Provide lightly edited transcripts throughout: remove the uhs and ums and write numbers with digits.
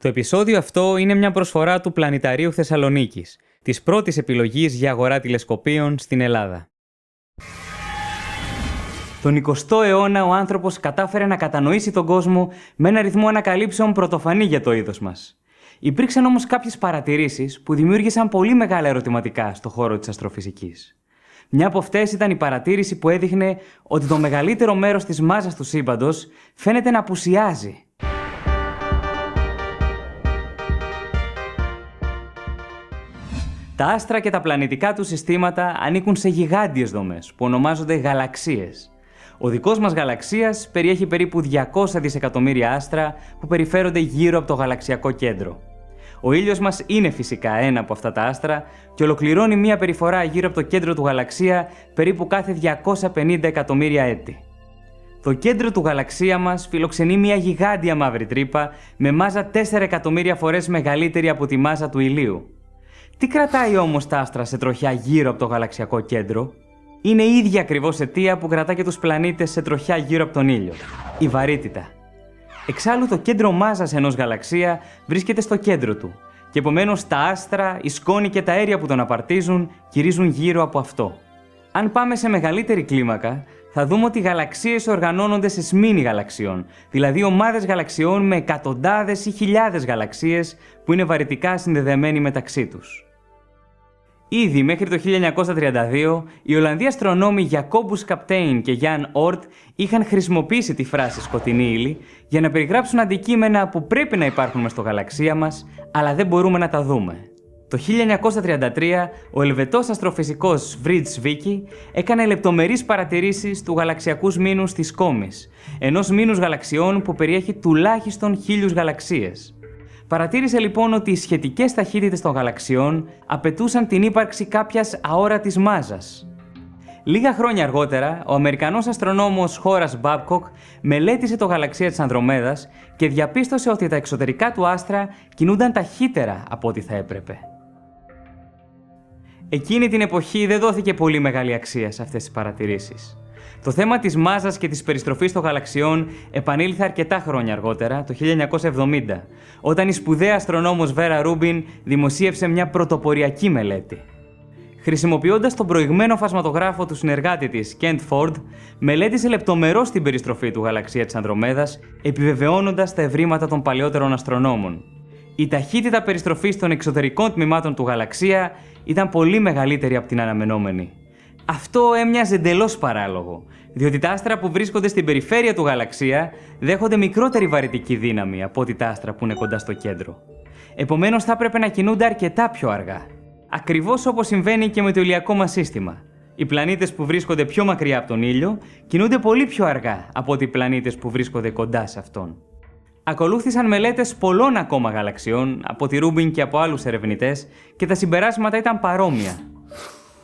Το επεισόδιο αυτό είναι μια προσφορά του Πλανηταρίου Θεσσαλονίκης, της πρώτης επιλογής για αγορά τηλεσκοπίων στην Ελλάδα. Τον 20ο αιώνα ο άνθρωπος κατάφερε να κατανοήσει τον κόσμο με ένα ρυθμό ανακαλύψεων πρωτοφανή για το είδος μας. Υπήρξαν όμως κάποιες παρατηρήσεις που δημιούργησαν πολύ μεγάλα ερωτηματικά στον χώρο της αστροφυσικής. Μια από αυτές ήταν η παρατήρηση που έδειχνε ότι το μεγαλύτερο μέρος της μάζας του σύμπαντος φαίνεται να απουσιάζει. Τα άστρα και τα πλανητικά του συστήματα ανήκουν σε γιγάντιες δομές που ονομάζονται γαλαξίες. Ο δικός μας γαλαξίας περιέχει περίπου 200 δισεκατομμύρια άστρα που περιφέρονται γύρω από το γαλαξιακό κέντρο. Ο ήλιος μας είναι φυσικά ένα από αυτά τα άστρα και ολοκληρώνει μία περιφορά γύρω από το κέντρο του γαλαξία περίπου κάθε 250 εκατομμύρια έτη. Το κέντρο του γαλαξία μας φιλοξενεί μία γιγάντια μαύρη τρύπα με μάζα 4 εκατομμύρια φορές μεγαλύτερη από τη μάζα του ηλίου. Τι κρατάει όμως τα άστρα σε τροχιά γύρω από το γαλαξιακό κέντρο? Είναι η ίδια ακριβώς αιτία που κρατά και τους πλανήτες σε τροχιά γύρω από τον ήλιο. Η βαρύτητα. Εξάλλου το κέντρο μάζας ενός γαλαξία βρίσκεται στο κέντρο του και επομένως τα άστρα, η σκόνη και τα αέρια που τον απαρτίζουν γυρίζουν γύρω από αυτό. Αν πάμε σε μεγαλύτερη κλίμακα, θα δούμε ότι οι γαλαξίες οργανώνονται σε σμήνη γαλαξιών, δηλαδή ομάδες γαλαξιών με εκατοντάδες ή χιλιάδες γαλαξίες που είναι βαρυτικά συνδεδεμένοι μεταξύ τους. Ήδη μέχρι το 1932, οι Ολλανδοί αστρονόμοι Jacobus Kapteyn και Jan Oort είχαν χρησιμοποιήσει τη φράση «σκοτεινή ύλη» για να περιγράψουν αντικείμενα που πρέπει να υπάρχουν μες στο γαλαξία μας, αλλά δεν μπορούμε να τα δούμε. Το 1933, ο Ελβετός αστροφυσικός Fritz Zwicky έκανε λεπτομερείς παρατηρήσεις του γαλαξιακού μήνους της Κόμης, ενός μήνους γαλαξιών που περιέχει τουλάχιστον 1000 γαλαξίες. Παρατήρησε λοιπόν ότι οι σχετικές ταχύτητες των γαλαξιών απαιτούσαν την ύπαρξη κάποιας αόρατης μάζας. Λίγα χρόνια αργότερα, ο Αμερικανός αστρονόμος Horace Babcock μελέτησε το γαλαξία της Ανδρομέδας και διαπίστωσε ότι τα εξωτερικά του άστρα κινούνταν ταχύτερα από ό,τι θα έπρεπε. Εκείνη την εποχή δεν δόθηκε πολύ μεγάλη αξία σε αυτές τις παρατηρήσεις. Το θέμα της μάζας και της περιστροφής των γαλαξιών επανήλθε αρκετά χρόνια αργότερα, το 1970, όταν η σπουδαία αστρονόμος Βέρα Ρούμπιν δημοσίευσε μια πρωτοποριακή μελέτη. Χρησιμοποιώντας τον προηγμένο φασματογράφο του συνεργάτη της, Kent Ford, μελέτησε λεπτομερώς την περιστροφή του γαλαξία της Ανδρομέδας, επιβεβαιώνοντας τα ευρήματα των παλαιότερων αστρονόμων. Η ταχύτητα περιστροφής των εξωτερικών τμήματων του γαλαξία ήταν πολύ μεγαλύτερη από την αναμενόμενη. Αυτό έμοιαζε εντελώς παράλογο, διότι τα άστρα που βρίσκονται στην περιφέρεια του γαλαξία δέχονται μικρότερη βαρυτική δύναμη από ό,τι τα άστρα που είναι κοντά στο κέντρο. Επομένως θα έπρεπε να κινούνται αρκετά πιο αργά. Ακριβώς όπως συμβαίνει και με το ηλιακό μας σύστημα. Οι πλανήτες που βρίσκονται πιο μακριά από τον ήλιο κινούνται πολύ πιο αργά από ότι οι πλανήτες που βρίσκονται κοντά σε αυτόν. Ακολούθησαν μελέτες πολλών ακόμα γαλαξιών από τη Ρούμπιν και από άλλους ερευνητές και τα συμπεράσματα ήταν παρόμοια.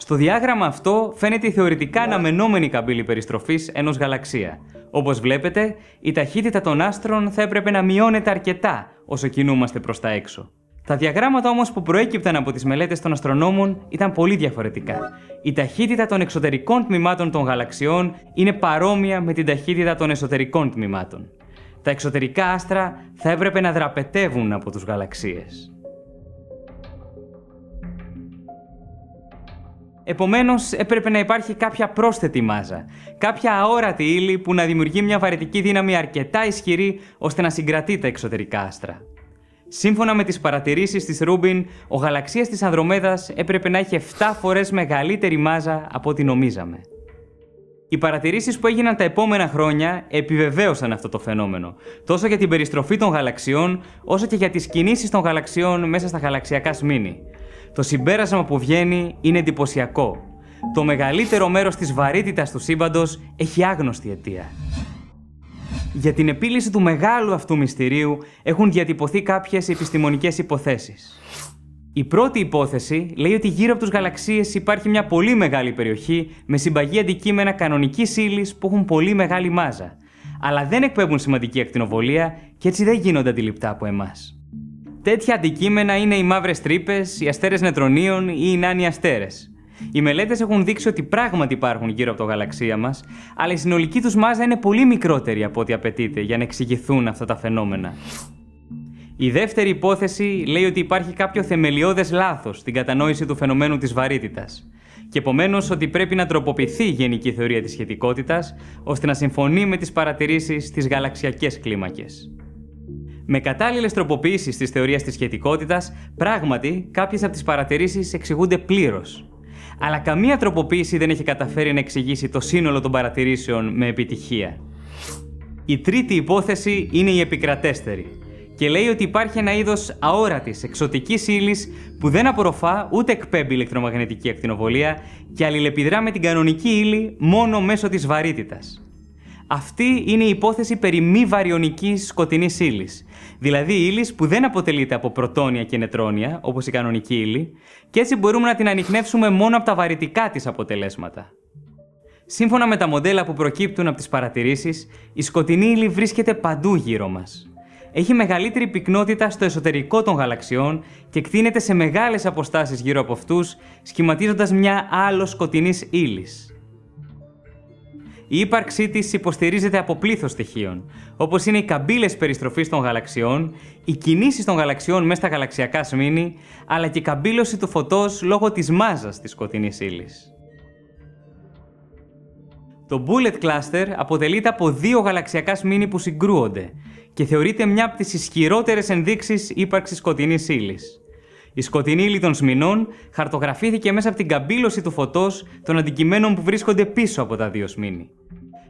Στο διάγραμμα αυτό φαίνεται η θεωρητικά αναμενόμενη καμπύλη περιστροφής ενός γαλαξία. Όπως βλέπετε, η ταχύτητα των άστρων θα έπρεπε να μειώνεται αρκετά όσο κινούμαστε προς τα έξω. Τα διαγράμματα όμως που προέκυπταν από τις μελέτες των αστρονόμων ήταν πολύ διαφορετικά. Η ταχύτητα των εξωτερικών τμήματων των γαλαξιών είναι παρόμοια με την ταχύτητα των εσωτερικών τμήματων. Τα εξωτερικά άστρα θα έπρεπε να δραπετεύουν από τους γαλαξίες. Επομένως, έπρεπε να υπάρχει κάποια πρόσθετη μάζα, κάποια αόρατη ύλη που να δημιουργεί μια βαρυτική δύναμη αρκετά ισχυρή ώστε να συγκρατεί τα εξωτερικά άστρα. Σύμφωνα με τις παρατηρήσεις της Ρούμπιν, ο γαλαξίας της Ανδρομέδας έπρεπε να έχει 7 φορές μεγαλύτερη μάζα από ό,τι νομίζαμε. Οι παρατηρήσεις που έγιναν τα επόμενα χρόνια επιβεβαίωσαν αυτό το φαινόμενο, τόσο για την περιστροφή των γαλαξιών, όσο και για τις κινήσεις των γαλαξιών μέσα στα γαλαξιακά σμήνη. Το συμπέρασμα που βγαίνει είναι εντυπωσιακό. Το μεγαλύτερο μέρος της βαρύτητας του σύμπαντος έχει άγνωστη αιτία. Για την επίλυση του μεγάλου αυτού μυστηρίου έχουν διατυπωθεί κάποιες επιστημονικές υποθέσεις. Η πρώτη υπόθεση λέει ότι γύρω από τους γαλαξίες υπάρχει μια πολύ μεγάλη περιοχή με συμπαγή αντικείμενα κανονικής ύλης που έχουν πολύ μεγάλη μάζα, αλλά δεν εκπέμπουν σημαντική ακτινοβολία και έτσι δεν γίνονται αντιληπτά από εμάς. Τέτοια αντικείμενα είναι οι μαύρες τρύπες, οι αστέρες νετρονίων ή οι νάνοι αστέρες. Οι μελέτες έχουν δείξει ότι πράγματι υπάρχουν γύρω από το γαλαξία μας, αλλά η συνολική τους μάζα είναι πολύ μικρότερη από ό,τι απαιτείται για να εξηγηθούν αυτά τα φαινόμενα. Η δεύτερη υπόθεση λέει ότι υπάρχει κάποιο θεμελιώδες λάθος στην κατανόηση του φαινομένου της βαρύτητας και επομένως ότι πρέπει να τροποποιηθεί η γενική θεωρία της σχετικότητας ώστε να συμφωνεί με τις παρατηρήσεις στις γαλαξιακές κλίμακες. Με κατάλληλες τροποποιήσεις της θεωρίας της σχετικότητας, πράγματι κάποιες από τις παρατηρήσεις εξηγούνται πλήρως. Αλλά καμία τροποποίηση δεν έχει καταφέρει να εξηγήσει το σύνολο των παρατηρήσεων με επιτυχία. Η τρίτη υπόθεση είναι η επικρατέστερη και λέει ότι υπάρχει ένα είδος αόρατης εξωτικής ύλης που δεν απορροφά ούτε εκπέμπει ηλεκτρομαγνητική ακτινοβολία και αλληλεπιδρά με την κανονική ύλη μόνο μέσω της βαρύτητας. Αυτή είναι η υπόθεση περί μη βαριονικής σκοτεινής ύλης, δηλαδή ύλης που δεν αποτελείται από πρωτόνια και νετρόνια, όπως η κανονική ύλη, και έτσι μπορούμε να την ανιχνεύσουμε μόνο από τα βαρυτικά της αποτελέσματα. Σύμφωνα με τα μοντέλα που προκύπτουν από τις παρατηρήσεις, η σκοτεινή ύλη βρίσκεται παντού γύρω μας. Έχει μεγαλύτερη πυκνότητα στο εσωτερικό των γαλαξιών και εκτείνεται σε μεγάλες αποστάσεις γύρω από αυτούς, σχηματίζοντας μια άλο σκοτεινής ύλης. Η ύπαρξή της υποστηρίζεται από πλήθος στοιχείων, όπως είναι οι καμπύλες περιστροφής των γαλαξιών, οι κινήσεις των γαλαξιών μέσα στα γαλαξιακά σμήνη, αλλά και η καμπύλωση του φωτός λόγω της μάζας της σκοτεινής ύλης. Το Bullet Cluster αποτελείται από δύο γαλαξιακά σμήνη που συγκρούονται και θεωρείται μια από τις ισχυρότερες ενδείξεις ύπαρξης σκοτεινής ύλης. Η σκοτεινή ύλη των σμηνών χαρτογραφήθηκε μέσα από την καμπύλωση του φωτός των αντικειμένων που βρίσκονται πίσω από τα δύο σμήνη.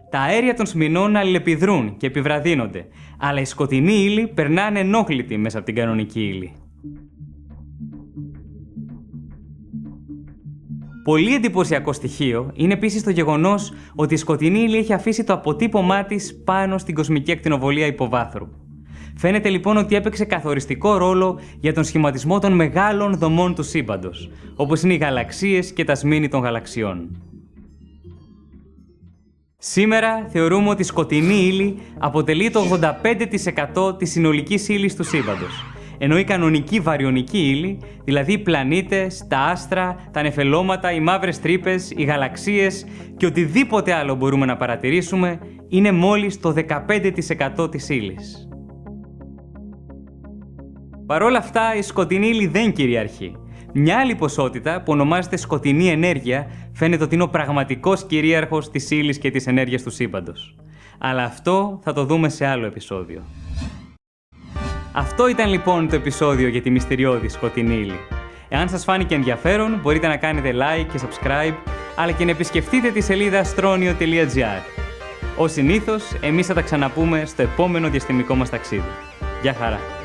Τα αέρια των σμηνών αλληλεπιδρούν και επιβραδύνονται, αλλά η σκοτεινή ύλη περνά ανενόχλητη μέσα από την κανονική ύλη. Πολύ εντυπωσιακό στοιχείο είναι επίσης το γεγονός ότι η σκοτεινή ύλη έχει αφήσει το αποτύπωμά της πάνω στην κοσμική ακτινοβολία υποβάθρου. Φαίνεται λοιπόν ότι έπαιξε καθοριστικό ρόλο για τον σχηματισμό των μεγάλων δομών του σύμπαντος, όπως είναι οι γαλαξίες και τα σμήνη των γαλαξιών. Σήμερα θεωρούμε ότι η σκοτεινή ύλη αποτελεί το 85% της συνολικής ύλης του σύμπαντος, ενώ η κανονική βαριονική ύλη, δηλαδή οι πλανήτες, τα άστρα, τα νεφελώματα, οι μαύρες τρύπες, οι γαλαξίες και οτιδήποτε άλλο μπορούμε να παρατηρήσουμε, είναι μόλις το 15% της ύλης. Παρ' όλα αυτά, η σκοτεινή ύλη δεν κυριαρχεί. Μια άλλη ποσότητα που ονομάζεται σκοτεινή ενέργεια φαίνεται ότι είναι ο πραγματικός κυρίαρχος της ύλης και της ενέργειας του σύμπαντος. Αλλά αυτό θα το δούμε σε άλλο επεισόδιο. Αυτό ήταν λοιπόν το επεισόδιο για τη μυστηριώδη σκοτεινή ύλη. Εάν σας φάνηκε ενδιαφέρον, μπορείτε να κάνετε like και subscribe, αλλά και να επισκεφτείτε τη σελίδα astronio.gr. Ως συνήθως, εμείς θα τα ξαναπούμε στο επόμενο διαστημικό μας ταξίδι. Γεια χαρά!